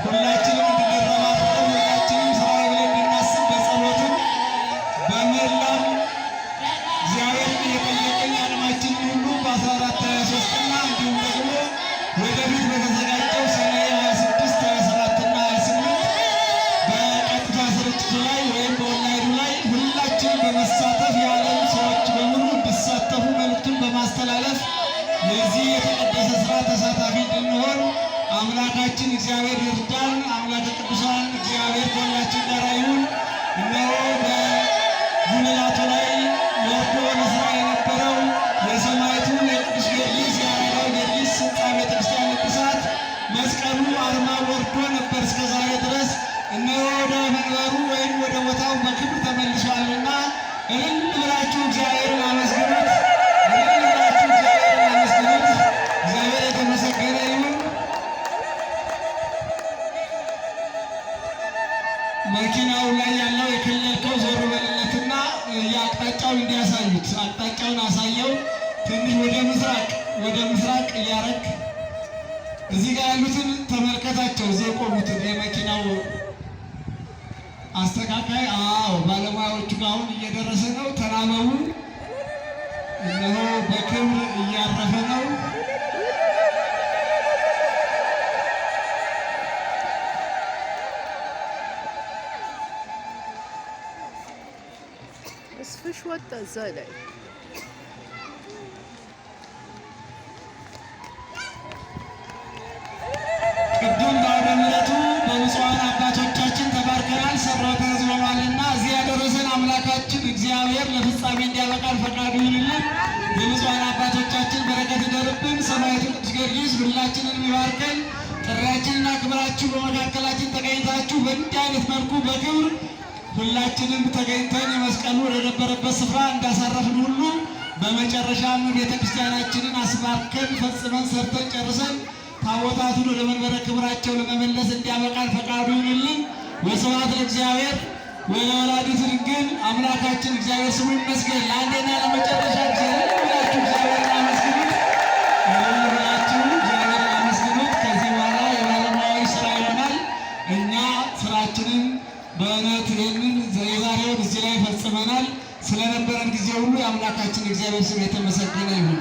ሁላችንም እንድንረባረብ ሁላችንም ስራ ብለን እንድናስብ በጸሎትም በመላም እግዚአብሔርን እየጠየቅን ዓለማችንን ሁሉ በ1423 እና እንዲሁም ደግሞ ወደፊት በተዘጋጀው ሰኔ 26 27 እና 28 በቀጥታ ስርጭቱ ላይ ወይም በኦንላይኑ ላይ ሁላችንም በመሳተፍ የዓለም ሰዎች በሙሉ እንዲሳተፉ መልዕክቱን በማስተላለፍ የዚህ የተቀደሰ ስራ ተሳታፊ እንድንሆን አምላካችን እግዚአብሔር ይርዳን። አምላከ ቅዱሳን እግዚአብሔር ከሁላችን ጋር ይሁን። እነሆ በጉልላቱ ላይ ወርዶ ለስራ የነበረው የሰማዕቱ የቅዱስ ጊዮርጊስ የአራዳው ጊዮርጊስ ሕንፃ ቤተክርስቲያን እድሳት መስቀሉ አርማ ወርዶ ነበር እስከ ዛሬ ድረስ። እነሆ ወደ መንበሩ ወይም ወደ ቦታው በክብር ተመልሷልና እልል ብላችሁ እግዚአብሔርን አመስግኑት። እልል ብላችሁ እግዚአብሔርን አመስግኑት። እግዚአብሔር የተመሰገነ ይሁን። መኪናው ላይ ያለው የከለልከው ዞር በልለትና የአቅጣጫው እንዲያሳዩት አቅጣጫውን አሳየው። ትንሽ ወደ ምስራቅ እያረግ እዚህ ጋር ያሉትን ተመልከታቸው። እዚህ የቆሙትን የመኪናው አስተካካይ ባለሙያዎቹ ጋር አሁን እየደረሰ ነው። ተናበቡ። እነሆ በክብር እያረፈ ነው። እስፍሽ ወጣ እዛ ላይ ቅድም በአውደ ምሕረቱ በብፁዓን አባቶቻችን ተባርከናል። ሰብረው ተዝበናልና እዚህ ያደረሰን አምላካችን እግዚአብሔር ለፍጻሜ እንዲያበቃን ፈቃዱ ይሁንልን። የብፁዓን አባቶቻችን በረከት ይደርብን። ሰማዕቱ ቅዱስ ጊዮርጊስ ሁላችንን የሚባርከን ጥሪያችንና ክብራችሁ በመካከላችን ተገኝታችሁ በእንዲህ አይነት መልኩ በክብር ሁላችንም ተገኝተን የመስቀሉ ወደነበረበት ስፍራ እንዳሳረፍን ሁሉ በመጨረሻም ቤተክርስቲያናችንን አስባርከን ፈጽመን ሰርተን ጨርሰን ታቦታቱን ወደ መንበረ ክብራቸው ለመመለስ እንዲያበቃን ፈቃዱ ይሁንልን። ወስብሐት ለእግዚአብሔር ወለወላዲቱ ድንግል። አምላካችን እግዚአብሔር ስሙ ይመስገን። ለአንዴና ለመጨረሻ ብላችሁ እግዚአብሔርን አመስግኑት። ብላችሁ እግዚአብሔርን አመስግኑት። ከዚህ በኋላ የባለሙያዎች ስራ ይሆናል። እኛ ስራችንን በእውነት ይህንን የዛሬውን እዚህ ላይ ፈጽመናል። ስለነበረን ጊዜ ሁሉ የአምላካችን እግዚአብሔር ስም የተመሰገነ ይሁን።